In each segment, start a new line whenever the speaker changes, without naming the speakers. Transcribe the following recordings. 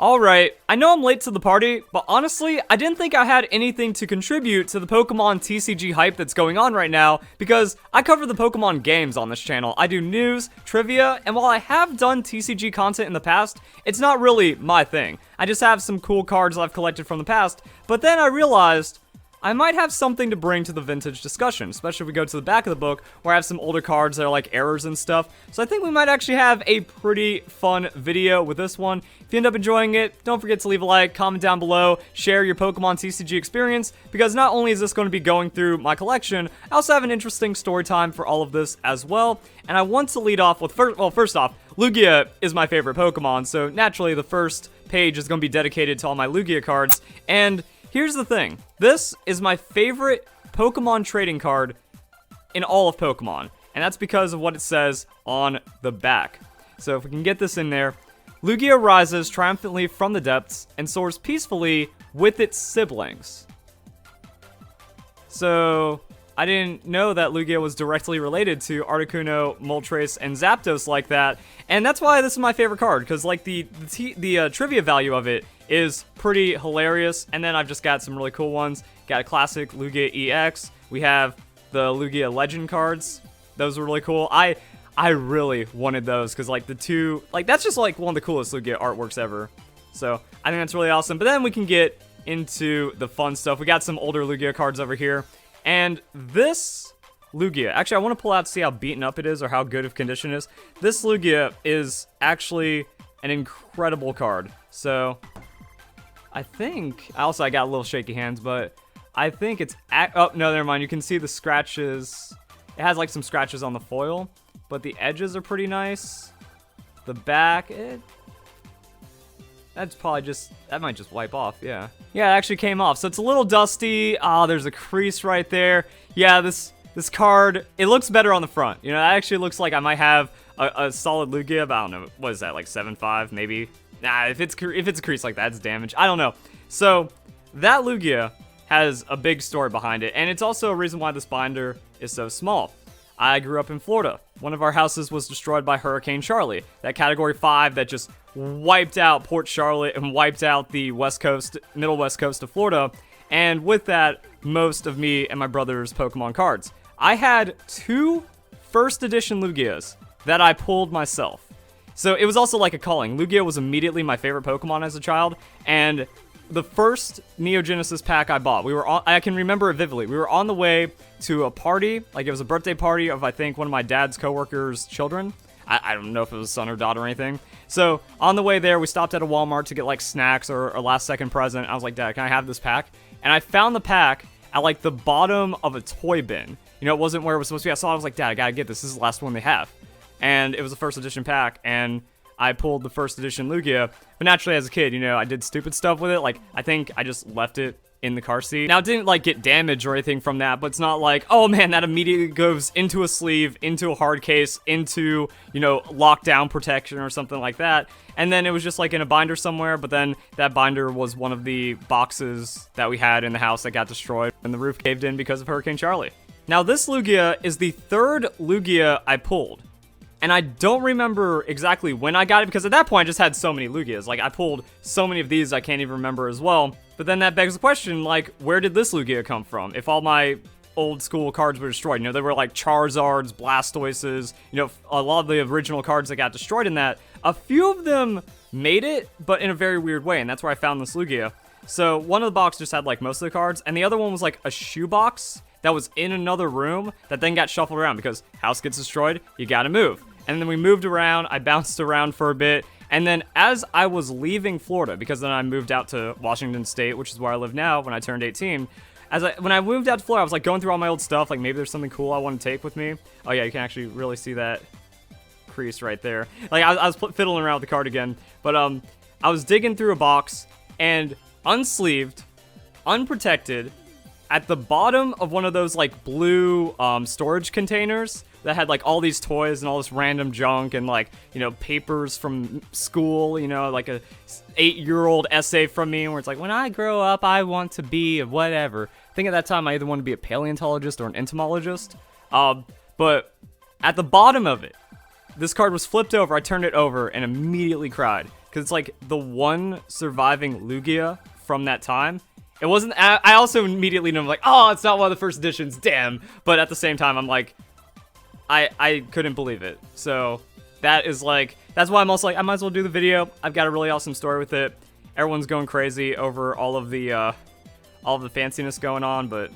Alright, I know I'm late to the party, but honestly, I didn't think I had anything to contribute to the Pokemon TCG hype that's going on right now, because I cover the Pokemon games on this channel. I do news, trivia, and while I have done TCG content in the past, it's not really my thing. I just have some cool cards I've collected from the past, but then I realized I might have something to bring to the vintage discussion, especially if we go to the back of the book, where I have some older cards that are like errors and stuff. So I think we might actually have a pretty fun video with this one. If you end up enjoying it, don't forget to leave a like, comment down below, share your Pokemon TCG experience, because not only is this going to be going through my collection, I also have an interesting story time for all of this as well. And I want to lead off with, first off, Lugia is my favorite Pokemon, so naturally the first page is going to be dedicated to all my Lugia cards, and here's the thing. This is my favorite Pokemon trading card in all of Pokemon, and that's because of what it says on the back. So if we can get this in there, Lugia rises triumphantly from the depths and soars peacefully with its siblings. So I didn't know that Lugia was directly related to Articuno, Moltres, and Zapdos like that, and that's why this is my favorite card, because like the trivia value of it is pretty hilarious. And then I've just got some really cool ones. Got a classic Lugia EX. We have the Lugia Legend cards. Those were really cool. I really wanted those because like the two, like that's just like one of the coolest Lugia artworks ever. So I think that's really awesome. But then we can get into the fun stuff. We got some older Lugia cards over here. And this Lugia, actually I want to pull out to see how beaten up it is or how good of condition it is. This Lugia is actually an incredible card. So I think, also I got a little shaky hands, but I think it's, oh, no, never mind. You can see the scratches. It has like some scratches on the foil, but the edges are pretty nice. The back, that's probably just, that might just wipe off, yeah. Yeah, it actually came off, so it's a little dusty. Ah, there's a crease right there. Yeah, this card, it looks better on the front. You know, it actually looks like I might have a solid Lugia, but I don't know, what is that, like 7.5 maybe? Nah, if it's a crease like that, it's damage. I don't know. So, that Lugia has a big story behind it, and it's also a reason why this binder is so small. I grew up in Florida. One of our houses was destroyed by Hurricane Charlie, that Category 5 that just wiped out Port Charlotte and wiped out the west coast, middle west coast of Florida, and with that, most of me and my brother's Pokemon cards. I had 2 first edition Lugias that I pulled myself. So it was also like a calling. Lugia was immediately my favorite Pokemon as a child, and the first Neo Genesis pack I bought, I can remember it vividly. We were on the way to a party, like it was a birthday party of I think one of my dad's coworkers' children. I don't know if it was son or daughter or anything. So on the way there, we stopped at a Walmart to get like snacks or a last second present. I was like, Dad, can I have this pack? And I found the pack at like the bottom of a toy bin. You know, it wasn't where it was supposed to be. I saw it, I was like, Dad, I gotta get this. This is the last one they have. And it was a first edition pack, and I pulled the first edition Lugia, but naturally as a kid, you know, I did stupid stuff with it. Like, I think I just left it in the car seat. Now, it didn't, like, get damaged or anything from that, but it's not like, oh man, that immediately goes into a sleeve, into a hard case, into, you know, lockdown protection or something like that. And then it was just, like, in a binder somewhere, but then that binder was one of the boxes that we had in the house that got destroyed, and the roof caved in because of Hurricane Charlie. Now, this Lugia is the 3rd Lugia I pulled. And I don't remember exactly when I got it, because at that point I just had so many Lugias. Like, I pulled so many of these I can't even remember as well. But then that begs the question, like, where did this Lugia come from? If all my old school cards were destroyed, you know, there were like Charizards, Blastoises, you know, a lot of the original cards that got destroyed in that. A few of them made it, but in a very weird way, and that's where I found this Lugia. So one of the boxes just had like most of the cards, and the other one was like a shoebox that was in another room that then got shuffled around because house gets destroyed, you gotta move. And then we moved around, I bounced around for a bit, and then as I was leaving Florida, because then I moved out to Washington State, which is where I live now when I turned 18, when I moved out to Florida, I was like going through all my old stuff, like maybe there's something cool I want to take with me. Oh yeah, you can actually really see that crease right there. Like I was fiddling around with the card again, but I was digging through a box, and unsleeved, unprotected, at the bottom of one of those like blue storage containers that had like all these toys and all this random junk and like, you know, papers from school, you know, like a 8-year-old essay from me where it's like, when I grow up, I want to be a whatever. I think at that time I either wanted to be a paleontologist or an entomologist. But at the bottom of it, this card was flipped over. I turned it over and immediately cried. because it's like the one surviving Lugia from that time. It wasn't, I also immediately know, like, oh, it's not one of the first editions, damn. But at the same time, I'm like, I couldn't believe it. So that is like, that's why I'm also like, I might as well do the video. I've got a really awesome story with it. Everyone's going crazy over all of the fanciness going on, but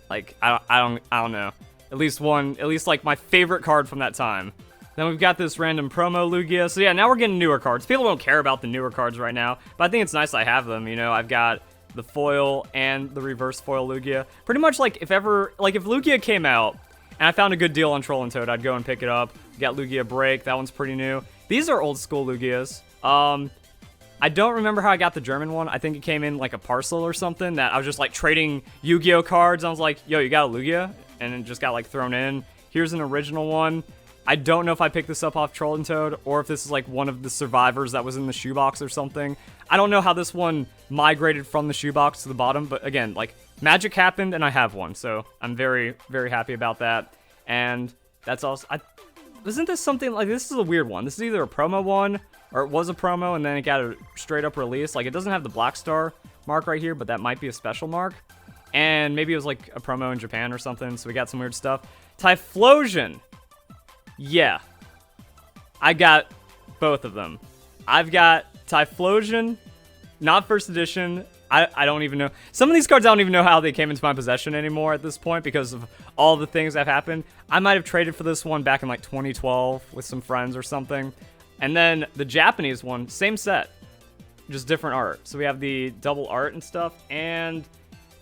like, I don't know. At least like my favorite card from that time. Then we've got this random promo Lugia. So yeah, now we're getting newer cards. People don't care about the newer cards right now, but I think it's nice I have them. You know, I've got the foil and the reverse foil Lugia. Pretty much like if Lugia came out and I found a good deal on Troll and Toad, I'd go and pick it up. Got Lugia Break. That one's pretty new. These are old school Lugias. I don't remember how I got the German one. I think it came in like a parcel or something that I was just like trading Yu-Gi-Oh cards. I was like, yo, you got a Lugia? And it just got like thrown in. Here's an original one. I don't know if I picked this up off Troll and Toad or if this is like one of the survivors that was in the shoebox or something. I don't know how this one migrated from the shoebox to the bottom, but again, like magic happened and I have one. So I'm very, very happy about that. And that's also, isn't this something like, this is a weird one. This is either a promo one or it was a promo and then it got a straight up release. Like it doesn't have the black star mark right here, but that might be a special mark. And maybe it was like a promo in Japan or something. So we got some weird stuff. Typhlosion. Yeah, I got both of them. I've got Typhlosion, not first edition. I don't even know. Some of these cards I don't even know how they came into my possession anymore at this point because of all the things that have happened. I might have traded for this one back in like 2012 with some friends or something. And then the Japanese one, same set, just different art. So we have the double art and stuff, and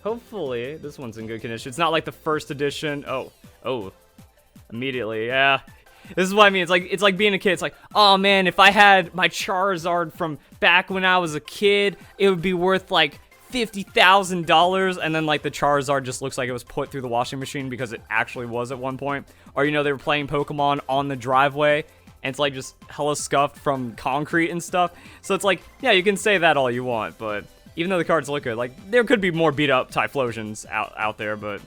hopefully this one's in good condition. It's not like the first edition. Oh, immediately, yeah. This is what I mean. It's like being a kid. It's like, oh man, if I had my Charizard from back when I was a kid, it would be worth like $50,000. And then like the Charizard just looks like it was put through the washing machine because it actually was at one point. Or you know, they were playing Pokemon on the driveway and it's like just hella scuffed from concrete and stuff. So it's like, yeah, you can say that all you want, but even though the cards look good, like there could be more beat up Typhlosions out there, but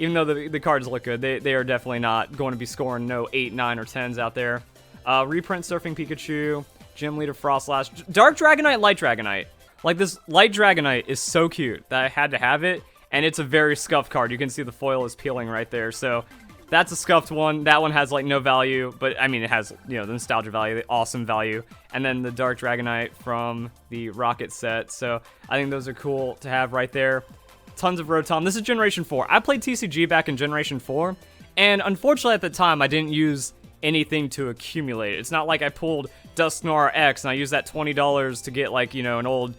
even though the cards look good, they are definitely not going to be scoring no 8, 9, or 10s out there. Reprint Surfing Pikachu, Gym Leader Frostlash, Dark Dragonite, Light Dragonite. Like this Light Dragonite is so cute that I had to have it, and it's a very scuffed card. You can see the foil is peeling right there, so that's a scuffed one. That one has like no value, but I mean it has, you know, the nostalgia value, the awesome value, and then the Dark Dragonite from the Rocket set. So I think those are cool to have right there. Tons of Rotom. This is Generation 4. I played TCG back in Generation 4, and unfortunately at the time I didn't use anything to accumulate. It's not like I pulled Dusknoir X and I used that $20 to get like, you know, an old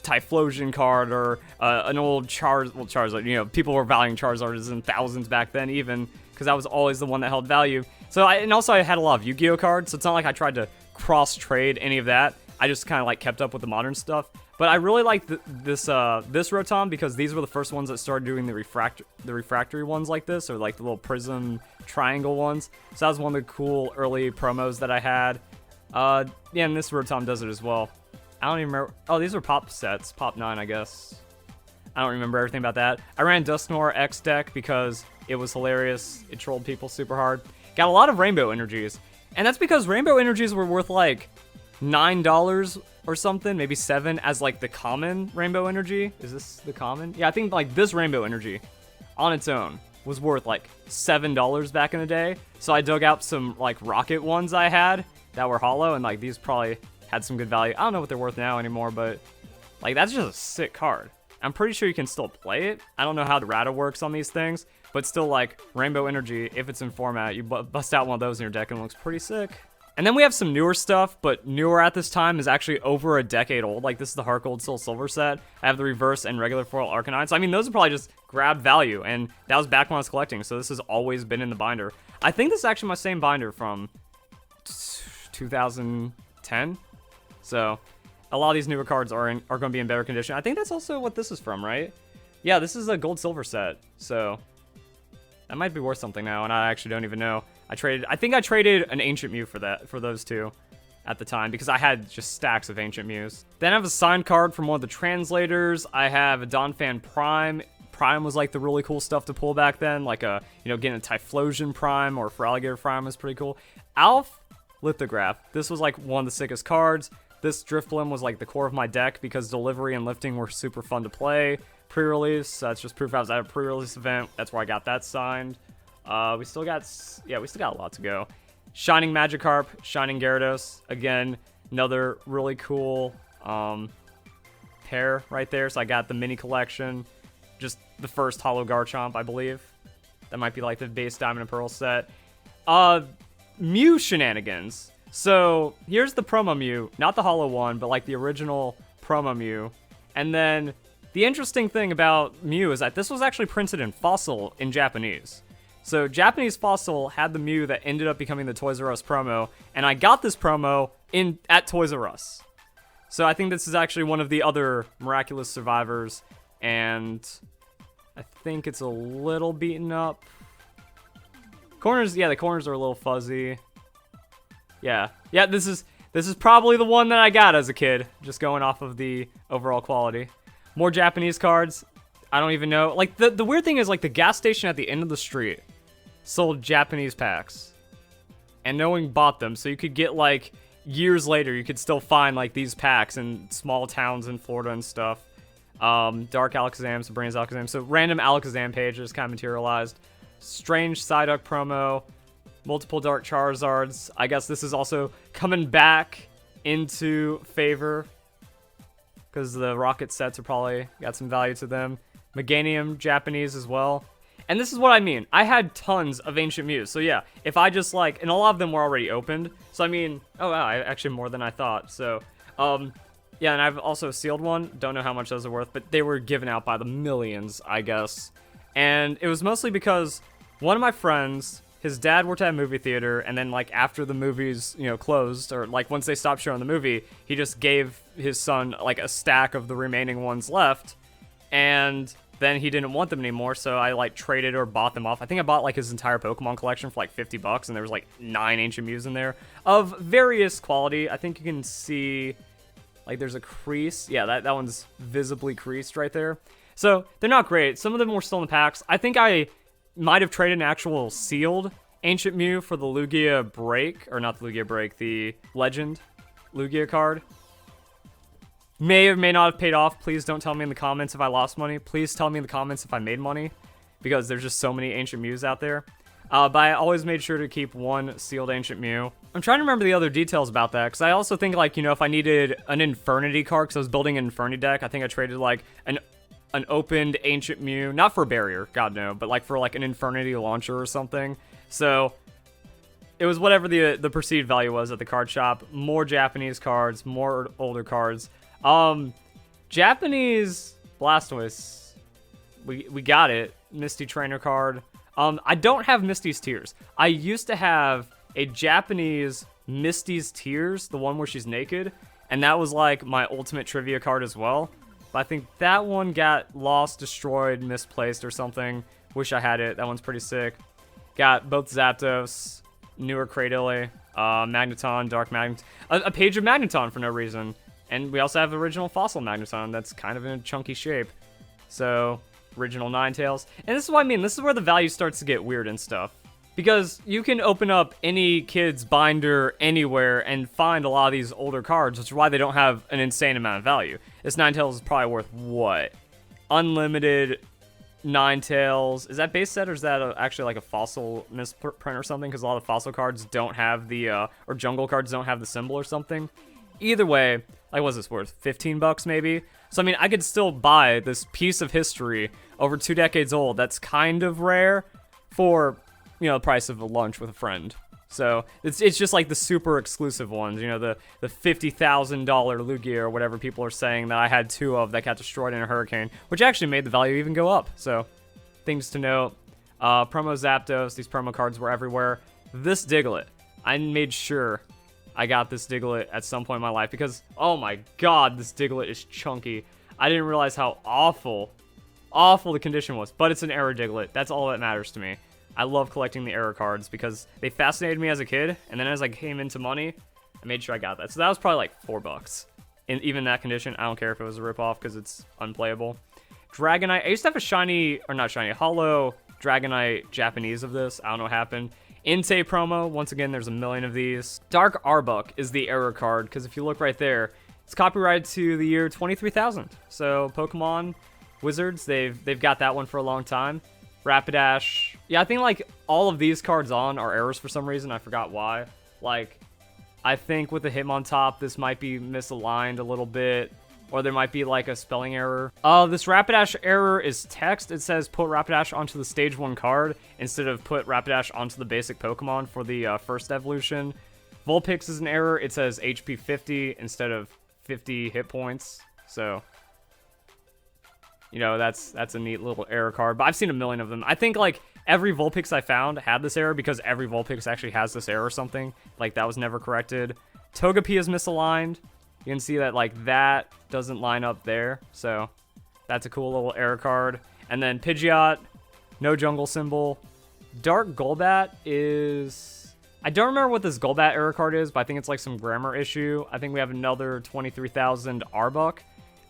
Typhlosion card or an old Charizard. You know, people were valuing Charizards in thousands back then even, because that was always the one that held value. So and also I had a lot of Yu-Gi-Oh cards, so it's not like I tried to cross-trade any of that. I just kind of like kept up with the modern stuff. But I really like this Rotom because these were the first ones that started doing the refractory ones like this, or like the little prism triangle ones. So that was one of the cool early promos that I had. Yeah, and this Rotom does it as well. I don't even remember. Oh, these were pop sets, pop 9, I guess. I don't remember everything about that. I ran Dusknoir X deck because it was hilarious. It trolled people super hard. Got a lot of Rainbow Energies, and that's because Rainbow Energies were worth like $9 or something, maybe 7 as like the common Rainbow Energy. Is this the common? Yeah, I think like this Rainbow Energy on its own was worth like $7 back in the day. So I dug out some like rocket ones I had that were hollow, and like these probably had some good value. I don't know what they're worth now anymore, but like that's just a sick card. I'm pretty sure you can still play it. I don't know how the rata works on these things, but still like Rainbow Energy, if it's in format, you bust out one of those in your deck and it looks pretty sick. And then we have some newer stuff, but newer at this time is actually over a decade old. Like this is the Heart Gold Soul Silver set. I have the reverse and regular foil Arcanine. So I mean, those are probably just grab value, and that was back when I was collecting. So this has always been in the binder. I think this is actually my same binder from 2010. So a lot of these newer cards are going to be in better condition. I think that's also what this is from, right? Yeah, this is a gold silver set. So that might be worth something now, and I actually don't even know. I think I traded an Ancient Mew for those two at the time because I had just stacks of Ancient Mews. Then I have a signed card from one of the translators. I have a Donphan Prime. Prime was like the really cool stuff to pull back then, like getting a Typhlosion Prime or Feraligatr Prime was pretty cool. Alf Lithograph. This was like one of the sickest cards. This Drifblim was like the core of my deck because delivery and lifting were super fun to play. Pre-release, that's just proof I was at a pre-release event. That's where I got that signed. We still got a lot to go. Shining Magikarp, Shining Gyarados. Again, another really cool pair right there. So I got the mini collection. Just the first Holo Garchomp, I believe. That might be like the base Diamond and Pearl set. Mew shenanigans. So here's the promo Mew, not the Holo one, but like the original promo Mew. And then the interesting thing about Mew is that this was actually printed in Fossil in Japanese. So Japanese Fossil had the Mew that ended up becoming the Toys R Us promo, and I got this promo at Toys R Us. So I think this is actually one of the other miraculous survivors, and I think it's a little beaten up. Corners, yeah, the corners are a little fuzzy. Yeah, this is probably the one that I got as a kid, just going off of the overall quality. More Japanese cards. I don't even know. Like, the weird thing is, like, the gas station at the end of the street sold Japanese packs. And no one bought them, so you could get, like, years later, you could still find, like, these packs in small towns in Florida and stuff. Dark Alakazam, Sabrina's Alakazam. So, random Alakazam pages kind of materialized. Strange Psyduck promo. Multiple Dark Charizards. I guess this is also coming back into favor, because the Rocket sets are probably got some value to them. Meganium Japanese as well. And this is what I mean. I had tons of Ancient Mews. So yeah, if I just like, and a lot of them were already opened. So I mean, oh wow, actually more than I thought. So, yeah, and I've also sealed one. Don't know how much those are worth, but they were given out by the millions, I guess. And it was mostly because one of my friends, his dad worked at a movie theater, and then, like, after the movies, you know, closed, or, like, once they stopped showing the movie, he just gave his son, like, a stack of the remaining ones left, and then he didn't want them anymore, so I, like, traded or bought them off. I think I bought, like, his entire Pokemon collection for, like, $50, and there was, like, 9 Ancient Mews in there of various quality. I think you can see, like, there's a crease. Yeah, that one's visibly creased right there. So, they're not great. Some of them were still in the packs. I think I might have traded an actual sealed Ancient Mew for the Lugia Break, or not the Lugia Break, the Legend Lugia card. May or may not have paid off. Please don't tell me in the comments if I lost money. Please tell me in the comments if I made money, because there's just so many Ancient Mews out there. But I always made sure to keep one sealed Ancient Mew. I'm trying to remember the other details about that, because I also think, like, you know, if I needed an Infernity card, because I was building an Infernity deck, I think I traded, like, an opened Ancient Mew, not for Barrier, god no, but like for like an Infernity launcher or something. So it was whatever the perceived value was at the card shop. More Japanese cards, more older cards. Japanese Blastoise, we got it. Misty Trainer card. I don't have Misty's Tears. I used to have a Japanese Misty's Tears, the one where she's naked, and that was like my ultimate trivia card as well. But I think that one got lost, destroyed, misplaced or something. Wish I had it. That one's pretty sick. Got both Zapdos, newer Cradily, Magneton, Dark Magneton. A page of Magneton for no reason. And we also have original Fossil Magneton that's kind of in a chunky shape. So, original Ninetales. And this is what I mean. This is where the value starts to get weird and stuff. Because you can open up any kid's binder anywhere and find a lot of these older cards, which is why they don't have an insane amount of value. This Ninetales is probably worth, what? Unlimited Ninetales. Is that base set, or is that actually like a Fossil misprint or something? Because a lot of Fossil cards don't have the, or Jungle cards don't have the symbol or something. Either way, like, what's this worth? 15 bucks maybe? So, I mean, I could still buy this piece of history over 2 decades old that's kind of rare for, you know, the price of a lunch with a friend. So it's just like the super exclusive ones, you know, the $50,000 Lugia or whatever people are saying that I had 2 of that got destroyed in a hurricane, which actually made the value even go up. So things to note. Promo Zapdos, these promo cards were everywhere. This Diglett, I made sure I got this Diglett at some point in my life because, oh my god, this Diglett is chunky. I didn't realize how awful the condition was, but it's an error Diglett. That's all that matters to me. I love collecting the error cards because they fascinated me as a kid, and then as I came into money, I made sure I got that. So that was probably like $4. In even that condition, I don't care if it was a ripoff because it's unplayable. Dragonite, I used to have a shiny, or not shiny, hollow Dragonite Japanese of this. I don't know what happened. Inte promo, once again, there's a million of these. Dark Arbok is the error card, because if you look right there, it's copyrighted to the year 23,000. So Pokemon Wizards, they've got that one for a long time. Rapidash. Yeah, I think like all of these cards on are errors for some reason. I forgot why. Like, I think with the Hitmontop, this might be misaligned a little bit. Or there might be like a spelling error. This Rapidash error is text. It says put Rapidash onto the stage 1 card instead of put Rapidash onto the basic Pokemon for the first evolution. Vulpix is an error. It says HP 50 instead of 50 hit points. So, you know, that's a neat little error card. But I've seen a million of them. I think like every Vulpix I found had this error because every Vulpix actually has this error or something. Like that was never corrected. Togepi is misaligned. You can see that like that doesn't line up there. So that's a cool little error card. And then Pidgeot, no jungle symbol. Dark Golbat is... I don't remember what this Golbat error card is, but I think it's like some grammar issue. I think we have another 23,000 Arbok.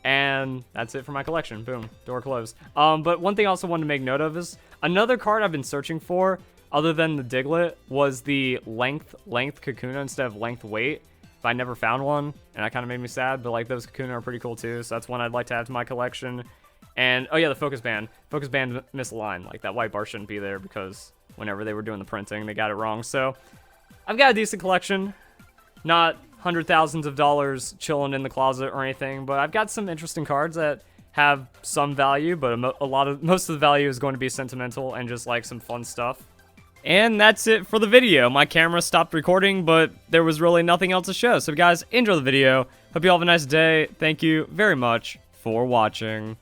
And that's it for my collection. Boom. Door closed. But one thing I also wanted to make note of is another card I've been searching for, other than the Diglett, was the length Kakuna instead of length weight. But I never found one, and that kind of made me sad. But like those Kakuna are pretty cool too, so that's one I'd like to add to my collection. And oh yeah, the Focus Band misaligned. Like that white bar shouldn't be there because whenever they were doing the printing, they got it wrong. So I've got a decent collection, not hundred thousands of dollars chilling in the closet or anything, but I've got some interesting cards that have some value, but most of the value is going to be sentimental and just like some fun stuff. And that's it for the video. My camera stopped recording, but there was really nothing else to show. So guys, enjoy the video. Hope you all have a nice day. Thank you very much for watching.